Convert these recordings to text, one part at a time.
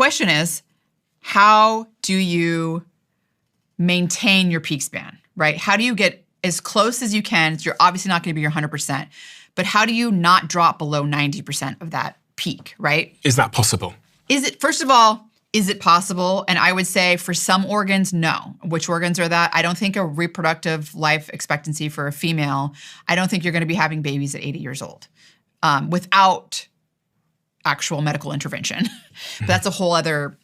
question is, how do you maintain your peak span, right? How do you get as close as you can? You're obviously not going to be your 100%, but how do you not drop below 90% of that peak, right? Is that possible? First of all, is it possible? And I would say for some organs, no. Which organs are that? I don't think a reproductive life expectancy for a female, I don't think you're going to be having babies at 80 years old without actual medical intervention. But that's a whole other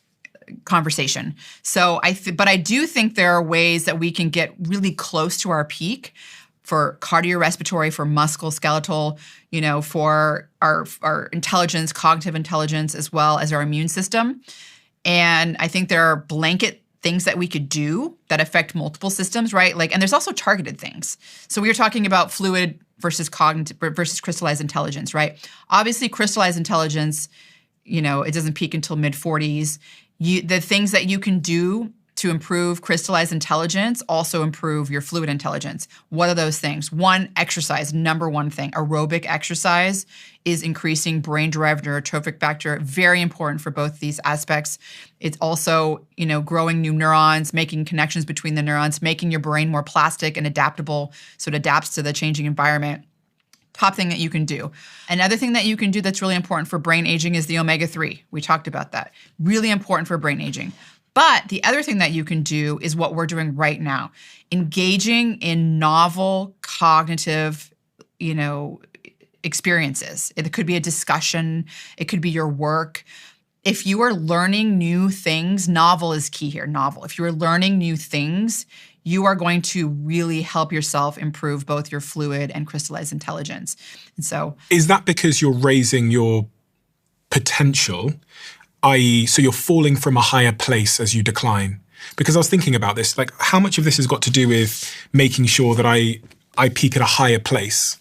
conversation. So but I do think there are ways that we can get really close to our peak for cardiorespiratory, for musculoskeletal, for our intelligence, cognitive intelligence, as well as our immune system. And I think there are blanket things that we could do that affect multiple systems, right? And there's also targeted things. So we were talking about fluid versus cognitive versus crystallized intelligence, right? Obviously, crystallized intelligence, it doesn't peak until mid-40s. The things that you can do to improve crystallized intelligence also improve your fluid intelligence. What are those things? One, exercise, number one thing. Aerobic exercise is increasing brain-derived neurotrophic factor, very important for both these aspects. It's also, growing new neurons, making connections between the neurons, making your brain more plastic and adaptable so it adapts to the changing environment. Top thing that you can do. Another thing that you can do that's really important for brain aging is the omega-3. We talked about that. Really important for brain aging. But the other thing that you can do is what we're doing right now, engaging in novel cognitive, experiences. It could be a discussion. It could be your work. If you are learning new things, novel is key here, novel. If you are learning new things, you are going to really help yourself improve both your fluid and crystallized intelligence. And so, is that because you're raising your potential? i.e., so you're falling from a higher place as you decline? Because I was thinking about this, how much of this has got to do with making sure that I peak at a higher place?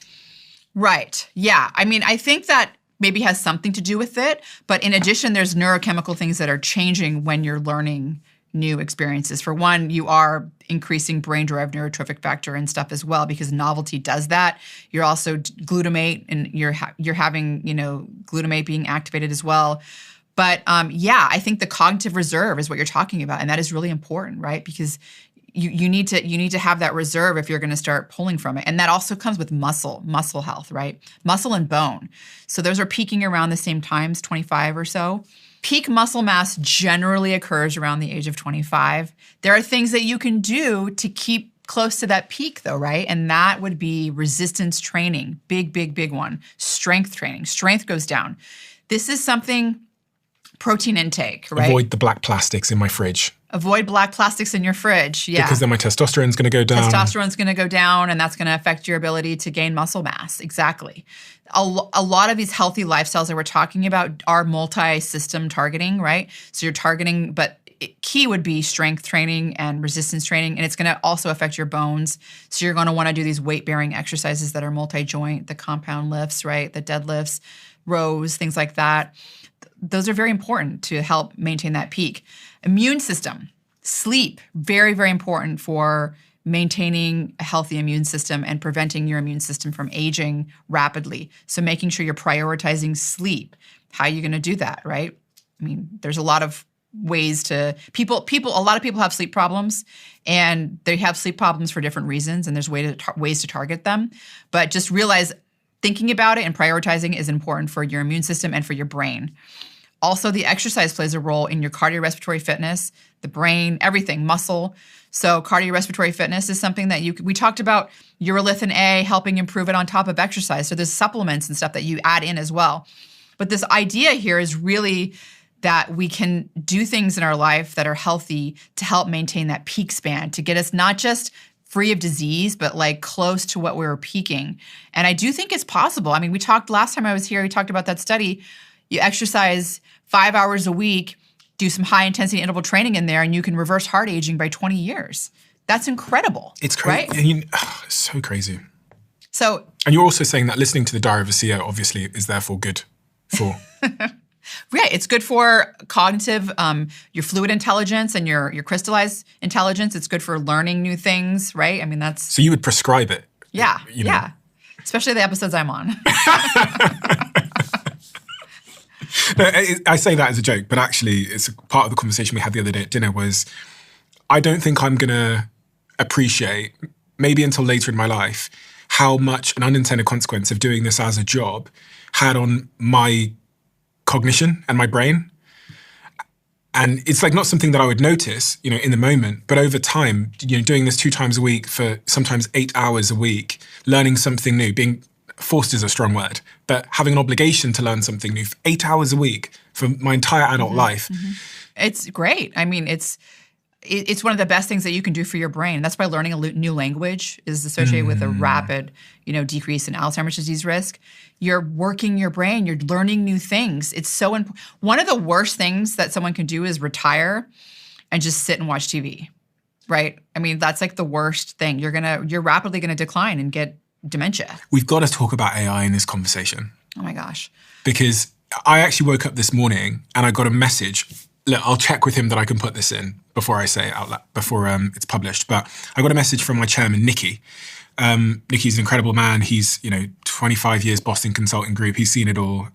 Right. Yeah. I think that maybe has something to do with it. But in addition, there's neurochemical things that are changing when you're learning new experiences. For one, you are increasing brain-derived neurotrophic factor and stuff as well, because novelty does that. You're also glutamate, and you're having, glutamate being activated as well. But I think the cognitive reserve is what you're talking about, and that is really important, right? Because you need to have that reserve if you're going to start pulling from it, and that also comes with muscle health, right? Muscle and bone. So those are peaking around the same times, 25 or so. Peak muscle mass generally occurs around the age of 25. There are things that you can do to keep close to that peak though, right? And that would be resistance training, big one. Strength training. Strength goes down. This is something. Protein intake, right? Avoid the black plastics in my fridge. Avoid black plastics in your fridge, yeah. Because then my testosterone's going to go down. Testosterone's going to go down, and that's going to affect your ability to gain muscle mass. Exactly. A lot of these healthy lifestyles that we're talking about are multi-system targeting, right? So you're targeting, but key would be strength training and resistance training, and it's going to also affect your bones. So you're going to want to do these weight-bearing exercises that are multi-joint, the compound lifts, right? The deadlifts, rows, things like that. Those are very important to help maintain that peak. Immune system, sleep, very, very important for maintaining a healthy immune system and preventing your immune system from aging rapidly. So making sure you're prioritizing sleep. How are you going to do that, right? There's a lot of ways to a lot of people have sleep problems, and they have sleep problems for different reasons, and there's ways to target them. But just realize thinking about it and prioritizing is important for your immune system and for your brain. Also, the exercise plays a role in your cardiorespiratory fitness, the brain, everything, muscle. So cardiorespiratory fitness is something that we talked about urolithin A, helping improve it on top of exercise. So there's supplements and stuff that you add in as well. But this idea here is really that we can do things in our life that are healthy to help maintain that peak span, to get us not just free of disease, but close to what we were peaking. And I do think it's possible. We talked last time I was here, we talked about that study. You exercise 5 hours a week, do some high intensity interval training in there, and you can reverse heart aging by 20 years. That's incredible. It's crazy. Right? It's so crazy. So, and you're also saying that listening to the Diary of a CEO obviously is therefore good for... Right. It's good for cognitive, your fluid intelligence and your crystallized intelligence. It's good for learning new things, right? that's... So you would prescribe it? Yeah. Yeah. Especially the episodes I'm on. No, I say that as a joke, but actually it's a part of the conversation we had the other day at dinner was, I don't think I'm going to appreciate, maybe until later in my life, how much an unintended consequence of doing this as a job had on my cognition and my brain. And it's like not something that I would notice, in the moment, but over time, doing this 2 times a week for sometimes 8 hours a week, learning something new, being forced is a strong word, but having an obligation to learn something new for 8 hours a week for my entire adult life. Mm-hmm. It's great. I mean, it's one of the best things that you can do for your brain. That's why learning a new language is associated with a rapid, decrease in Alzheimer's disease risk. You're working your brain. You're learning new things. It's so important. One of the worst things that someone can do is retire and just sit and watch TV, right? I mean, that's like the worst thing. You're rapidly gonna decline and get dementia. We've got to talk about AI in this conversation. Oh my gosh. Because I actually woke up this morning and I got a message. Look, I'll check with him that I can put this in before I say it out loud, before it's published. But I got a message from my chairman, Nicky. Nicky's an incredible man. He's, 25 years Boston Consulting Group. He's seen it all.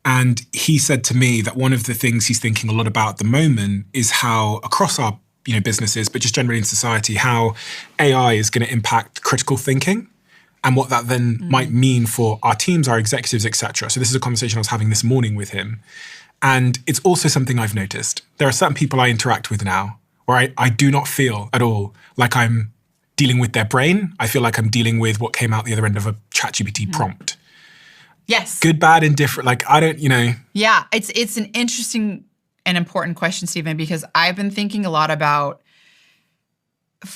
And he said to me that one of the things he's thinking a lot about at the moment is how across our, businesses, but just generally in society, how AI is going to impact critical thinking and what that then might mean for our teams, our executives, etc. So this is a conversation I was having this morning with him. And it's also something I've noticed. There are certain people I interact with now where I do not feel at all like I'm dealing with their brain. I feel like I'm dealing with what came out the other end of a ChatGPT prompt. Yes. Good, bad, indifferent. Like, I don't, Yeah, it's an interesting and important question, Stephen, because I've been thinking a lot about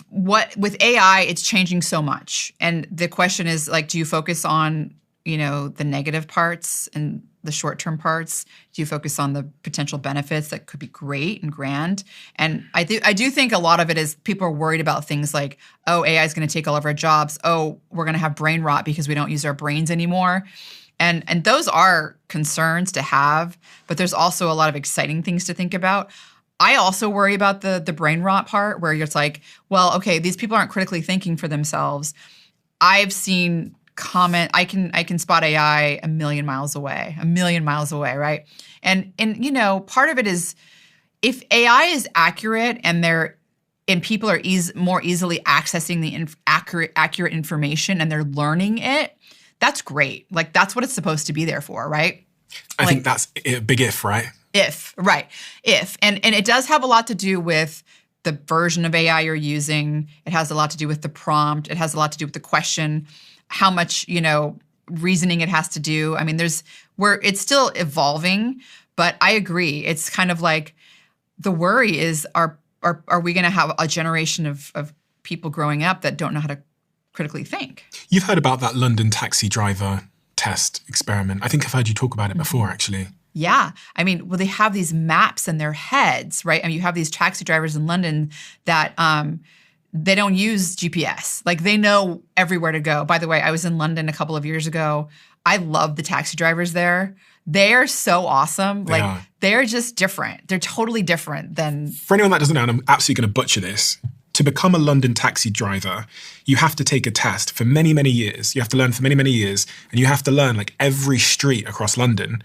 what with AI, it's changing so much. And the question is, like, do you focus on, the negative parts and the short-term parts? Do you focus on the potential benefits that could be great and grand? And I do think a lot of it is people are worried about things like, oh, AI is going to take all of our jobs. Oh, we're going to have brain rot because we don't use our brains anymore. And those are concerns to have, but there's also a lot of exciting things to think about. I also worry about the brain rot part where it's like, well, okay, these people aren't critically thinking for themselves. I've seen I can spot AI a million miles away, right? And part of it is if AI is accurate and people are more easily accessing the accurate information and they're learning it, that's great. Like, that's what it's supposed to be there for, right? I think that's a big if, right? If. And it does have a lot to do with the version of AI you're using. It has a lot to do with the prompt. It has a lot to do with the question, how much, reasoning it has to do. I mean, it's still evolving, but I agree. It's kind of like the worry is, are we going to have a generation of people growing up that don't know how to critically think? You've heard about that London taxi driver test experiment. I think I've heard you talk about it before, actually. Yeah. I mean, well, they have these maps in their heads, right? I mean, you have these taxi drivers in London that they don't use GPS. Like, they know everywhere to go. By the way, I was in London a couple of years ago. I love the taxi drivers there. They're so awesome. They're just different. They're totally different than... For anyone that doesn't know, and I'm absolutely going to butcher this, to become a London taxi driver, you have to take a test for many, many years. You have to learn for many, many years. And you have to learn like every street across London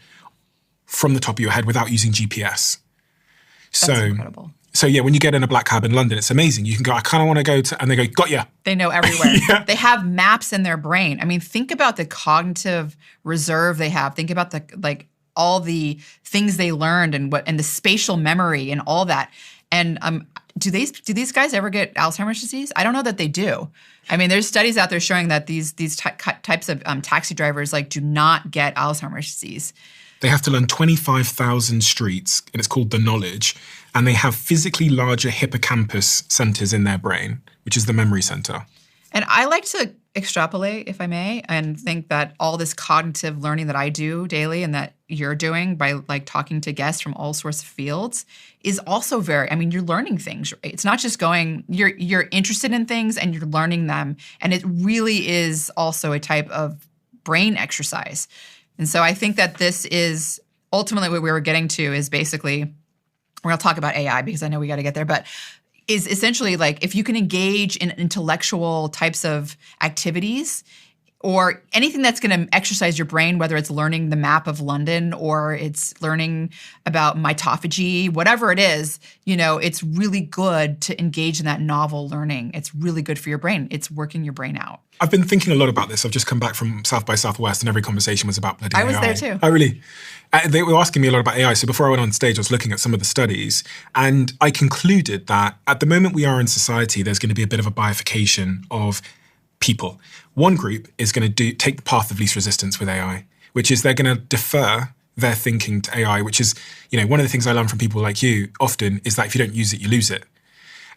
from the top of your head without using GPS. That's incredible. So yeah, when you get in a black cab in London, it's amazing. You can go, I kind of want to go to, and they go, got ya. They know everywhere. Yeah. They have maps in their brain. I mean, think about the cognitive reserve they have. Think about all the things they learned and the spatial memory and all that. And do these guys ever get Alzheimer's disease? I don't know that they do. I mean, there's studies out there showing that these types of taxi drivers do not get Alzheimer's disease. They have to learn 25,000 streets, and it's called the knowledge. And they have physically larger hippocampus centers in their brain, which is the memory center. And I like to extrapolate, if I may, and think that all this cognitive learning that I do daily and that you're doing by talking to guests from all sorts of fields is also you're learning things. Right? It's not just you're interested in things and you're learning them. And it really is also a type of brain exercise. And so I think that this is ultimately what we were getting to is basically, we're going to talk about AI because I know we got to get there, but is essentially if you can engage in intellectual types of activities or anything that's going to exercise your brain, whether it's learning the map of London or it's learning about mitophagy, whatever it is, it's really good to engage in that novel learning. It's really good for your brain. It's working your brain out. I've been thinking a lot about this. I've just come back from South by Southwest and every conversation was about bloody AI. I was there too. Oh, really? They were asking me a lot about AI. So before I went on stage, I was looking at some of the studies and I concluded that at the moment we are in society, there's going to be a bit of a bifurcation of people. One group is going to take the path of least resistance with AI, which is they're going to defer their thinking to AI, which is, one of the things I learn from people like you often is that if you don't use it, you lose it.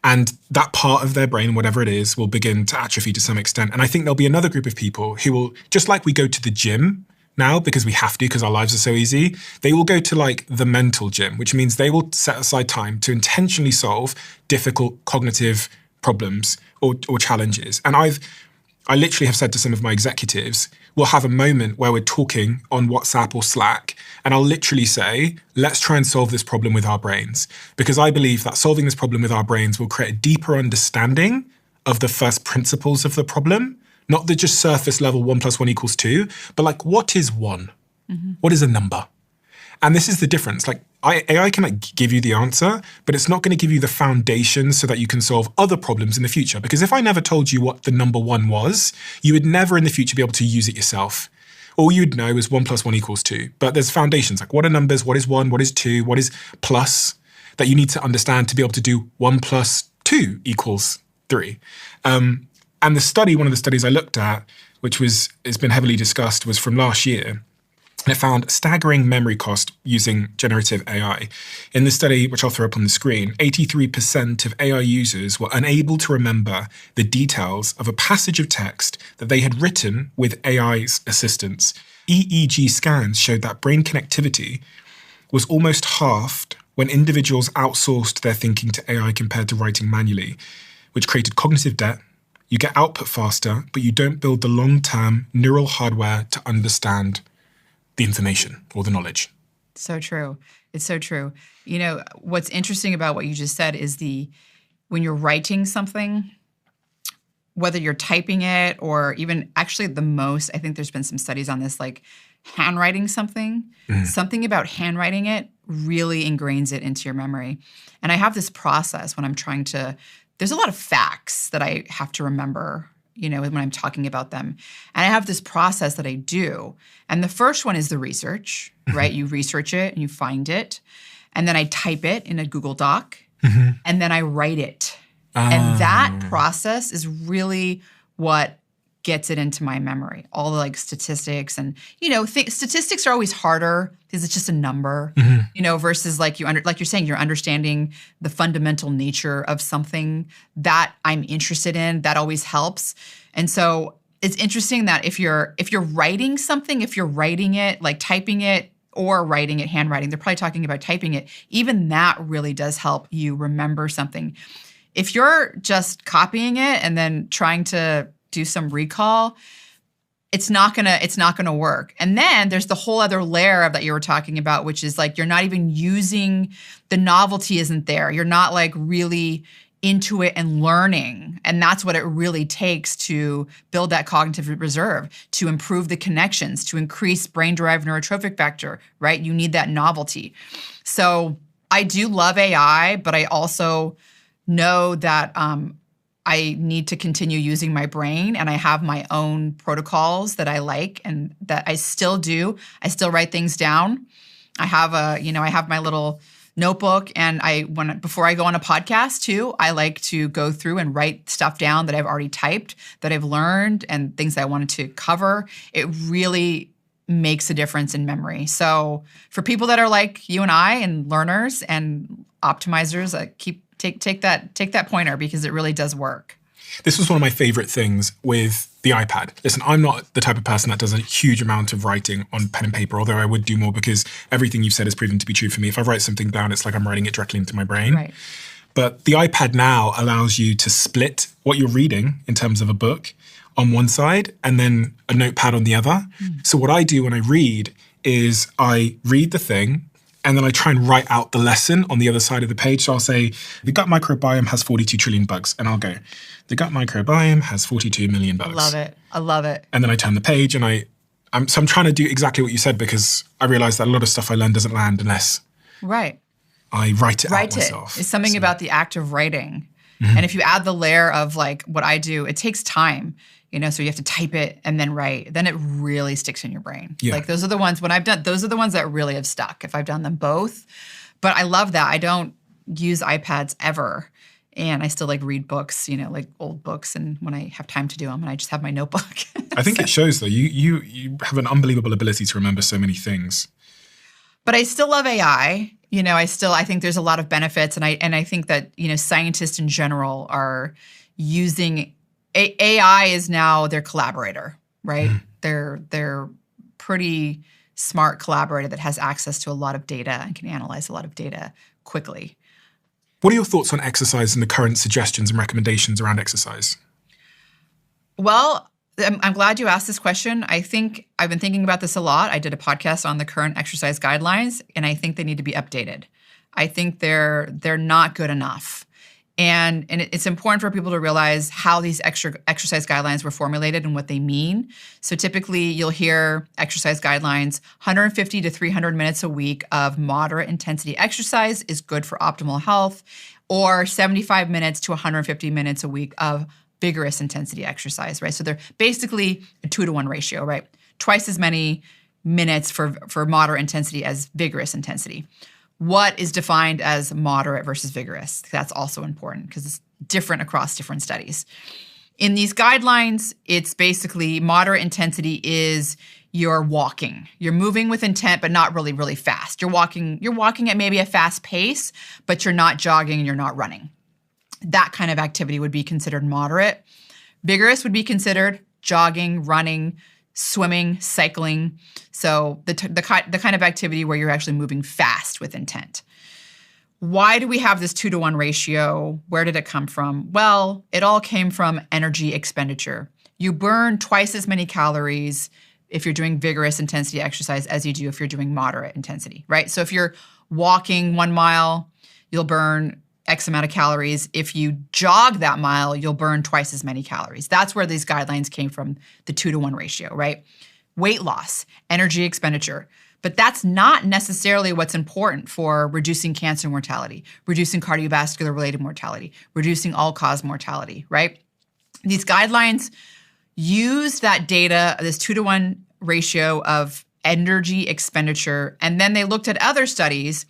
And that part of their brain, whatever it is, will begin to atrophy to some extent. And I think there'll be another group of people who will, just like we go to the gym now because we have to, because our lives are so easy, they will go to like the mental gym, which means they will set aside time to intentionally solve difficult cognitive problems or challenges. And I literally have said to some of my executives, we'll have a moment where we're talking on WhatsApp or Slack, and I'll literally say, let's try and solve this problem with our brains. Because I believe that solving this problem with our brains will create a deeper understanding of the first principles of the problem, not the just surface level 1 + 1 = 2, but like, what is one? Mm-hmm. What is a number? And this is the difference. Like AI can give you the answer, but it's not going to give you the foundation so that you can solve other problems in the future. Because if I never told you what the number 1 was, you would never in the future be able to use it yourself. All you'd know is 1 + 1 = 2. But there's foundations, like what are numbers, what is 1, what is 2, what is plus, that you need to understand to be able to do 1 + 2 = 3. And one of the studies I looked at, which has been heavily discussed, was from last year. And it found staggering memory cost using generative AI. In the study, which I'll throw up on the screen, 83% of AI users were unable to remember the details of a passage of text that they had written with AI's assistance. EEG scans showed that brain connectivity was almost halved when individuals outsourced their thinking to AI compared to writing manually, which created cognitive debt. You get output faster, but you don't build the long-term neural hardware to understand the information or the knowledge. So true. It's so true. What's interesting about what you just said is when you're writing something, whether you're typing it or even actually I think there's been some studies on this, like handwriting something, something about handwriting it really ingrains it into your memory. And I have this process when I'm there's a lot of facts that I have to remember when I'm talking about them. And I have this process that I do. And the first one is the research, right? You research it and you find it. And then I type it in a Google Doc. Mm-hmm. And then I write it. And that process is really what gets it into my memory. All the statistics and, statistics are always harder because it's just a number, versus like you're saying, you're understanding the fundamental nature of something that I'm interested in. That always helps. And so it's interesting that if you're writing something, if you're writing it, like typing it or writing it, handwriting, they're probably talking about typing it. Even that really does help you remember something. If you're just copying it and then trying to do some recall, it's not gonna work. And then there's the whole other layer of that you were talking about, which is like you're not even using, the novelty isn't there. You're not like really into it and learning. And that's what it really takes to build that cognitive reserve, to improve the connections, to increase brain-derived neurotrophic factor, right? You need that novelty. So I do love AI, but I also know that I need to continue using my brain, and I have my own protocols that I like and that I still do. I still write things down. I have I have my little notebook, and before I go on a podcast too, I like to go through and write stuff down that I've already typed, that I've learned, and things I wanted to cover. It really makes a difference in memory. So for people that are like you and I, and learners and optimizers, take that pointer, because it really does work. This was one of my favorite things with the iPad. Listen, I'm not the type of person that does a huge amount of writing on pen and paper, although I would do more because everything you've said has proven to be true for me. If I write something down, it's like I'm writing it directly into my brain. Right. But the iPad now allows you to split what you're reading in terms of a book on one side and then a notepad on the other. So what I do when I read is I read the thing, and then I try and write out the lesson on the other side of the page. So I'll say, the gut microbiome has 42 trillion bugs. And I'll go, the gut microbiome has 42 million bugs. I love it. And then I turn the page and I'm trying to do exactly what you said, because I realize that a lot of stuff I learn doesn't land unless I write it out myself. It's something about the act of writing. And if you add the layer of like what I do, it takes time. So you have to type it and then write. Then it really sticks in your brain. Yeah. Like those are the ones those are the ones that really have stuck if I've done them both. But I love that. I don't use iPads ever. And I still like read books, like old books. And when I have time to do them, and I just have my notebook. I think it shows though. You have an unbelievable ability to remember so many things. But I still love AI. I think there's a lot of benefits. And I think that, scientists in general are using AI is now their collaborator, right? They're pretty smart collaborator that has access to a lot of data and can analyze a lot of data quickly. What are your thoughts on exercise and the current suggestions and recommendations around exercise? Well, I'm glad you asked this question. I think I've been thinking about this a lot. I did a podcast on the current exercise guidelines, and I think they need to be updated. I think they're not good enough. And it's important for people to realize how these exercise guidelines were formulated and what they mean. So typically you'll hear exercise guidelines, 150 to 300 minutes a week of moderate intensity exercise is good for optimal health, or 75 minutes to 150 minutes a week of vigorous intensity exercise, right? So they're basically a 2-to-1 ratio, right? Twice as many minutes for moderate intensity as vigorous intensity. What is defined as moderate versus vigorous? That's also important because it's different across different studies. In these guidelines, it's basically moderate intensity is you're walking. You're moving with intent, but not really, really fast. You're walking at maybe a fast pace, but you're not jogging and you're not running. That kind of activity would be considered moderate. Vigorous would be considered jogging, running, swimming, cycling. So the kind of activity where you're actually moving fast with intent. Why do we have this 2-to-1 ratio? Where did it come from? Well, it all came from energy expenditure. You burn twice as many calories if you're doing vigorous intensity exercise as you do if you're doing moderate intensity, right? So if you're walking 1 mile, you'll burn X amount of calories. If you jog that mile, you'll burn twice as many calories. That's where these guidelines came from, the 2-to-1 ratio, right? Weight loss, energy expenditure. But that's not necessarily what's important for reducing cancer mortality, reducing cardiovascular related mortality, reducing all-cause mortality, right? These guidelines use that data, this 2-to-1 ratio of energy expenditure, and then they looked at other studies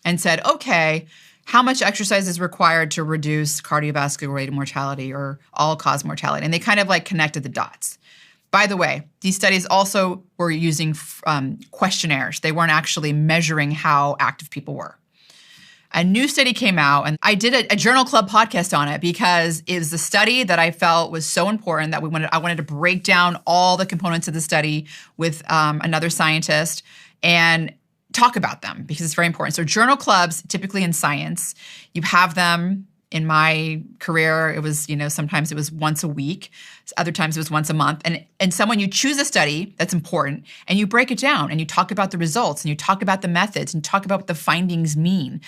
and said, okay, how much exercise is required to reduce cardiovascular related mortality or all-cause mortality? And they kind of like connected the dots. By the way, these studies also were using questionnaires. They weren't actually measuring how active people were. A new study came out, and I did a Journal Club podcast on it because it was a study that I felt was so important that I wanted to break down all the components of the study with another scientist and talk about them because it's very important. So journal clubs, typically in science, you have them. In my career, it was, sometimes it was once a week. Other times it was once a month. And so when you choose a study that's important and you break it down and you talk about the results and you talk about the methods and talk about what the findings mean.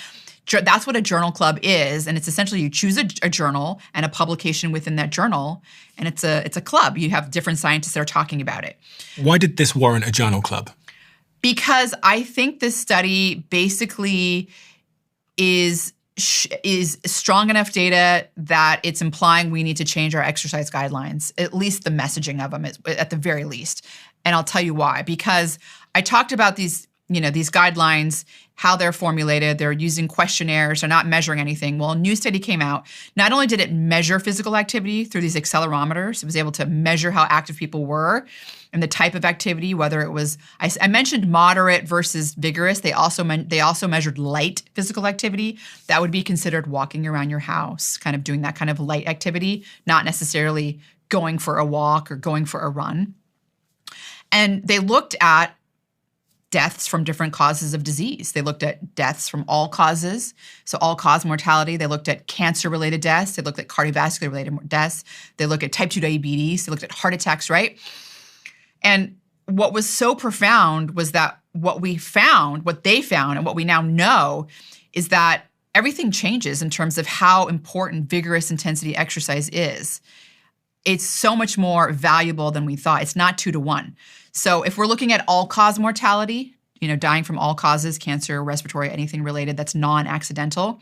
That's what a journal club is. And it's essentially you choose a journal and a publication within that journal. And it's a club. You have different scientists that are talking about it. Why did this warrant a journal club? Because I think this study basically is strong enough data that it's implying we need to change our exercise guidelines, at least the messaging of them at the very least. And I'll tell you why. Because I talked about these guidelines, how they're formulated. They're using questionnaires. They're not measuring anything. Well, a new study came out. Not only did it measure physical activity through these accelerometers, it was able to measure how active people were and the type of activity, whether it was, I mentioned moderate versus vigorous. They also measured light physical activity. That would be considered walking around your house, kind of doing that kind of light activity, not necessarily going for a walk or going for a run. And they looked at deaths from different causes of disease. They looked at deaths from all causes, so all-cause mortality. They looked at cancer-related deaths. They looked at cardiovascular-related deaths. They looked at type 2 diabetes. They looked at heart attacks, right? And what was so profound was that what they found, and what we now know is that everything changes in terms of how important vigorous intensity exercise is. It's so much more valuable than we thought. It's not 2 to 1. So if we're looking at all-cause mortality, dying from all causes, cancer, respiratory, anything related that's non-accidental,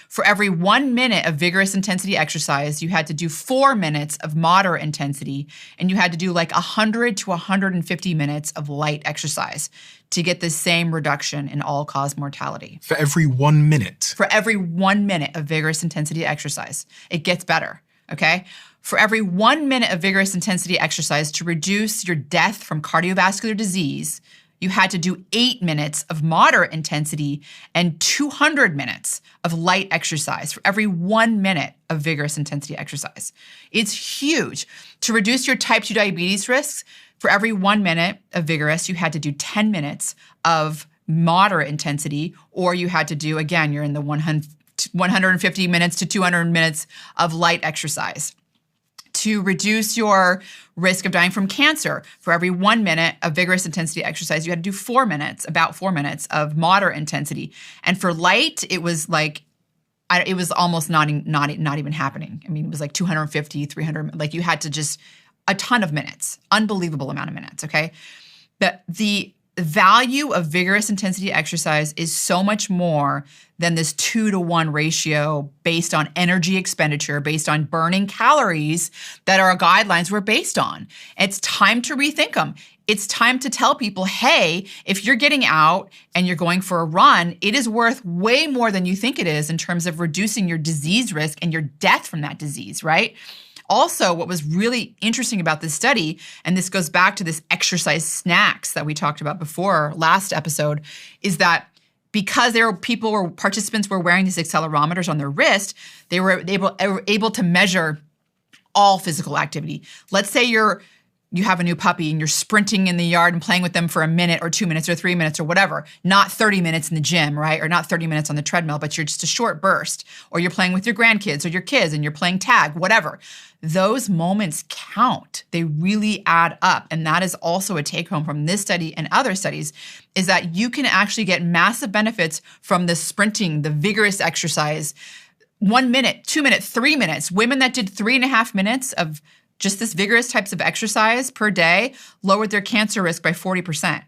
for every 1 minute of vigorous intensity exercise, you had to do 4 minutes of moderate intensity, and you had to do like 100 to 150 minutes of light exercise to get the same reduction in all-cause mortality. For every 1 minute? For every 1 minute of vigorous intensity exercise. It gets better, okay? For every 1 minute of vigorous intensity exercise to reduce your death from cardiovascular disease, you had to do 8 minutes of moderate intensity and 200 minutes of light exercise for every 1 minute of vigorous intensity exercise. It's huge. To reduce your type 2 diabetes risks, for every 1 minute of vigorous, you had to do 10 minutes of moderate intensity, or you had to do, again, you're in the 150 minutes to 200 minutes of light exercise. To reduce your risk of dying from cancer, for every 1 minute of vigorous intensity exercise, you had to do 4 minutes, about 4 minutes of moderate intensity. And for light, it was like, it was almost not even happening. I mean, it was like 250, 300, like you had to just, a ton of minutes, unbelievable amount of minutes, okay? But the value of vigorous intensity exercise is so much more than this 2 to 1 ratio based on energy expenditure, based on burning calories that our guidelines were based on. It's time to rethink them. It's time to tell people, hey, if you're getting out and you're going for a run, it is worth way more than you think it is in terms of reducing your disease risk and your death from that disease, right? Also, what was really interesting about this study, and this goes back to this exercise snacks that we talked about before last episode, is that because participants were wearing these accelerometers on their wrist, they were able to measure all physical activity. Let's say you have a new puppy and you're sprinting in the yard and playing with them for a minute or 2 minutes or 3 minutes or whatever, not 30 minutes in the gym, right? Or not 30 minutes on the treadmill, but you're just a short burst. Or you're playing with your grandkids or your kids and you're playing tag, whatever. Those moments count. They really add up. And that is also a take home from this study and other studies, is that you can actually get massive benefits from the sprinting, the vigorous exercise, 1 minute, 2 minutes, 3 minutes. Women that did 3.5 minutes of just this vigorous types of exercise per day lowered their cancer risk by 40%.